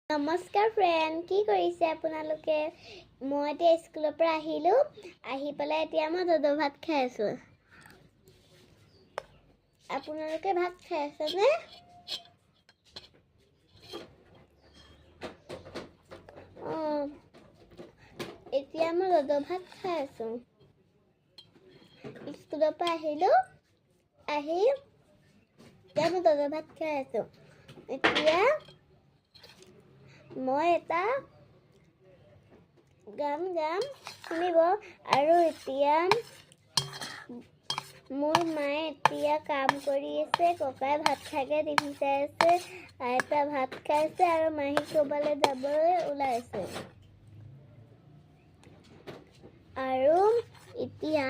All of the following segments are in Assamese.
নমস্কাৰ ফ্ৰেণ্ড, কি কৰিছে আপোনালোকে? মই এতিয়া স্কুলৰ পৰা আহিলোঁ। আহি পেলাই এতিয়া মই দদৌ ভাত খাই আছোঁ। আপোনালোকে ভাত খাই আছেনে? এতিয়া মই দদৌ ভাত খাই আছোঁ। স্কুলৰ পৰা আহিলোঁ। আহি এতিয়া মই দদৌ ভাত খাই আছোঁ। এতিয়া মই এটা গান গাম, শুনিব। আৰু এতিয়া মোৰ মায়ে এতিয়া কাম কৰি আছে, ককাই ভাত খাইকে টিভি চাই আছে, আইতা ভাত খাইছে আৰু মাহী ক'বালৈ যাবলৈ ওলাইছে। আৰু এতিয়া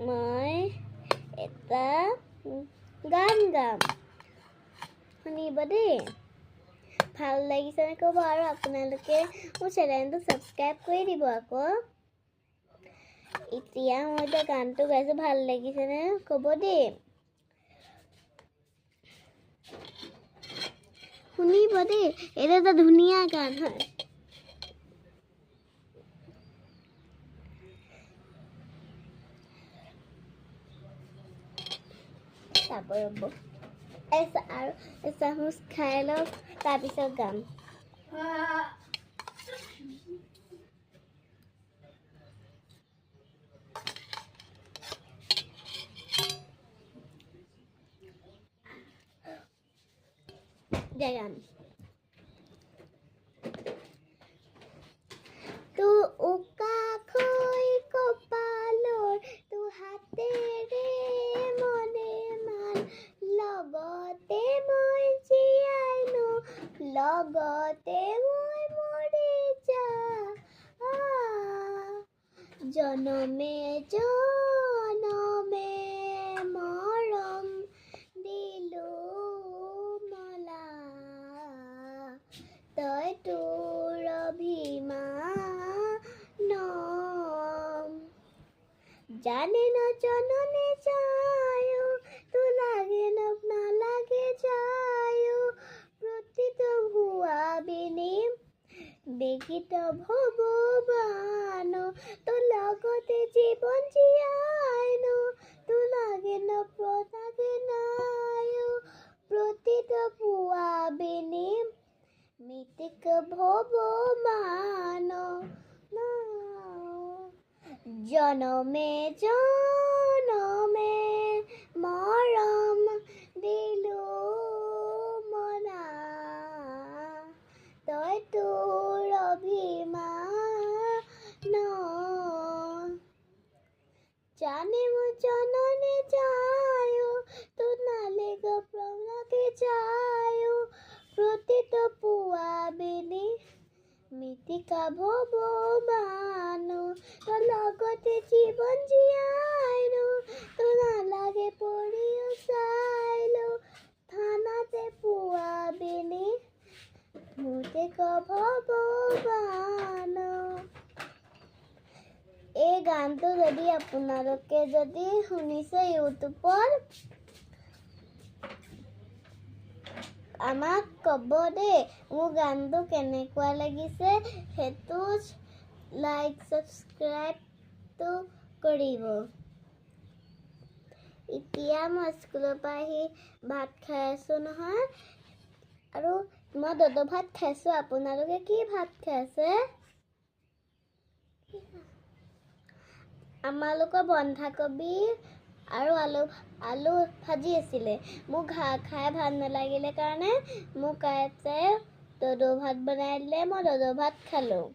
মই এটা গান গাম, শুনিব দেই। ভাল লাগিছেনে ক'ব, আৰু আপোনালোকে মোৰ চেনেলটো ছাবস্ক্ৰাইব কৰি দিব আকৌ। এতিয়া মই এতিয়া গানটো গাইছোঁ, ভাল লাগিছেনে ক'ব দেই। শুনিব দেই, এইটো এটা ধুনীয়া গান হয়। চাব ৰ'ব, আৰু এচামুচ খাই লওক, তাৰপিছত গাম। গান তো উকাখৈ কপালৰ, তো হাতেৰে মনে মান, লগতে মই জীয়াই নো, লগতে মই মৰি যাম। জনমে জনমে মৰম দিলো মলা, তই তোৰ অভিমান, জানে ন জননে যায়, তো লাগে নালাগে যায়, প্ৰতিটো ভুৱা বিনি বিগিত ভগৱান, তো লগতে জীৱন জীয়াই নো, তো লাগে ন প্ৰতাকে নাই, প্ৰতিটো ভুৱা বিনি মিতিক ভগৱান। জনমে জনমে মৰম দিলো মনা, তই তোৰ অভিমান, জানে মো জননে যায়, তো নালেগ প্ৰতাকে যায়, প্ৰতিটো পুৱা বিনি মিতিকা ভগৱান, তো লগতে জীৱন জীয়াই নো, তো নালাগে পৰিও চাই লো, থানাতে পুৱা বিনি মিতিক ভগৱান। এই গানটো যদি আপোনালোকে যদি শুনিছে ইউটিউবত, আমাক ক'ব দেই, মোৰ গানটো কেনেকুৱা লাগিছে। সেইটো লাইক ছাবস্ক্ৰাইবটো কৰিব। এতিয়া মই স্কুলৰ পৰা আহি ভাত খাই আছোঁ নহয়, আৰু মই দদৌ ভাত খাইছোঁ। আপোনালোকে কি ভাত খাইছে? আমালোকৰ বন্ধাকবি আৰু আলু ভাজি আছিলে। মোক খাই ভাল নালাগিলে কাৰণে মোক আইতাই দদৌ ভাত বনাই দিলে, মই দদৌ ভাত খালোঁ।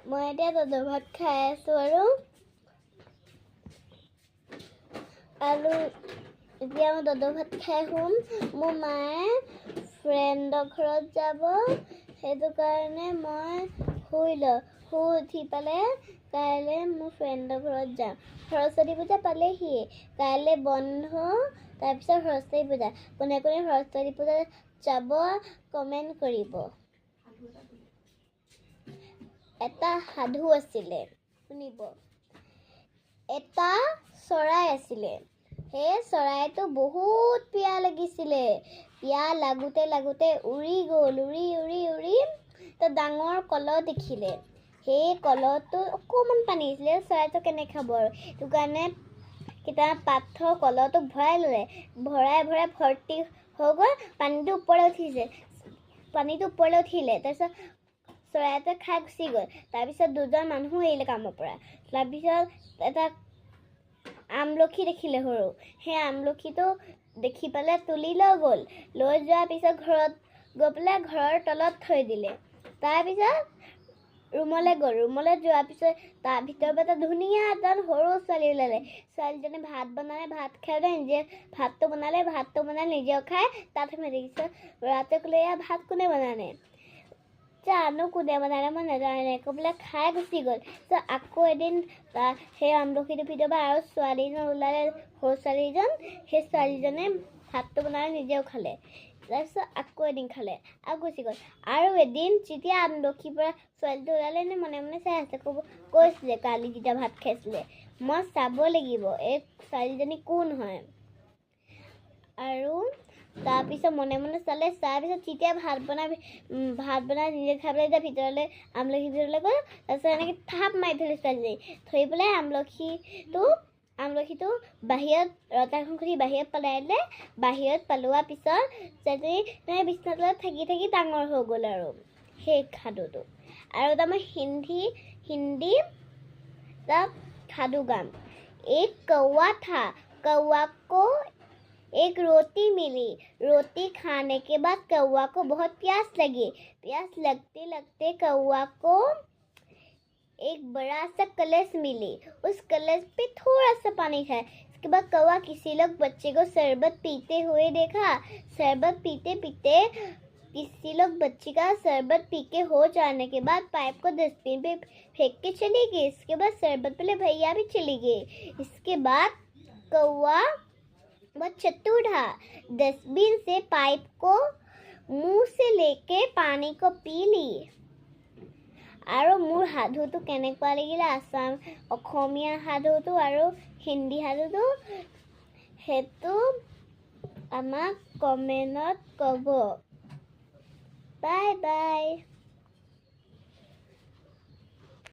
মই এতিয়া দদৌ ভাত খাই আছোঁ, আৰু এতিয়া মই দদৌ ভাত খাই শুম। মোৰ মায়ে ফ্ৰেণ্ডৰ ঘৰত যাব, সেইটো কাৰণে মই শুই উঠি পেলাই কাইলৈ মোৰ ফ্ৰেণ্ডৰ ঘৰত যাম। সৰস্বতী পূজা পালেহি, কাইলৈ বন্ধ, তাৰপিছত সৰস্বতী পূজা। কোনে কোনে সৰস্বতী পূজা যাব কমেণ্ট কৰিব। এটা সাধু আছিলে, শুনিব। এটা চৰাই আছিলে, সেই চৰাইটো বহুত পিয়া লাগিছিলে পিয়া লাগোতে লাগোতে উৰি গ'ল উৰি তো ডাঙৰ কলহ দেখিলে সেই কলহটো অকণমান পানী আছিলে চৰাইটো কেনে খাব আৰু সেইটো কাৰণে কেইটামান পাথৰ কলহটো ভৰাই ল'লে ভৰাই ভৰ্তি হৈ গ'ল পানীটো ওপৰলৈ উঠিলে তাৰপিছত চৰাইটোৱে খাই গুচি গ'ল তাৰপিছত দুজন মানুহ আহিলে কামৰ পৰা তাৰপিছত এটা আমলখি দেখিলে সৰু সেই আমলখিটো দেখি পেলাই তুলি লৈ গ'ল লৈ যোৱাৰ পিছত ঘৰত গৈ পেলাই ঘৰৰ তলত থৈ দিলে তাৰপিছত ৰুমলৈ গ'ল ৰুমলৈ যোৱাৰ পিছত তাৰ ভিতৰৰ পৰা এটা ধুনীয়া এজন সৰু ছোৱালী ওলালে ছোৱালীজনী ভাত বনালে ভাত খাই নিজে ভাতটো বনালে নিজেও খাই তাত সোমাই দেখিছে ল'ৰাটোৱে ক'লে এয়া ভাত কোনে বনালে জানো কোনে বনালে মই নাজানো কৈ পেলাই খাই গুচি গ'ল আকৌ এদিন সেই আমলখিটোৰ ভিতৰৰ পৰা আৰু ছোৱালীজন ওলালে সৰু ছোৱালীজন সেই ছোৱালীজনে ভাতটো বনালে নিজেও খালে তাৰপিছত আকৌ এদিন খালে আৰু গুচি গ'ল আৰু এদিন যেতিয়া আমলখিৰ পৰা ছোৱালীটো ওলালে নে মনে মনে চাই আছে কৈছিলে কালি যেতিয়া ভাত খাইছিলে মই চাব লাগিব এই ছোৱালীজনী কোন হয় আৰু তাৰপিছত মনে মনে চালে তাৰপিছত যেতিয়া ভাত বনাই নিজে খাবলৈ এতিয়া ভিতৰলৈ আমলখি ভিতৰলৈ গ'ল তাৰপিছত এনেকৈ থাপ মাৰি থ'লে ছোৱালীজনী থৈ পেলাই আমলখিটো বাহিৰত ৰজাখন খুলি বাহিৰত পেলাই দিলে বাহিৰত পেলোৱাৰ পিছত ছোৱালীজনী বিচনাৰ তলত থাকি ডাঙৰ হৈ গ'ল আৰু সেই সাধুটো আৰু এটা মই হিন্দী साधु गान। एक कौवा था, कौवा को एक रोटी मिली। रोटी खाने के बाद कौवा को बहुत प्यास लगी। प्यास लगते लगते कौवा को एक बड़ा सा कलश मिली। उस कलश पे थोड़ा सा पानी था। इसके बाद कौवा किसी लोग बच्चे को शरबत पीते हुए देखा। शरबत पीते पीते किसी लोग बच्ची का शरबत पी के हो जाने के बाद पाइप को डस्टबिन पे फेंक के चली गई। इसके बाद शरबत वाले भैया भी चली गई। इसके बाद कौवा बहुत चतुर था। डस्टबिन से पाइप को मुंह से लेके पानी को पी ली। और मोर साधुটো केनेকুৱা লাগিলে অসমীয়া সাধুটো আৰু হিন্দী সাধুটো হেতু আমাক কমেন্টত ক'ব। Bye bye.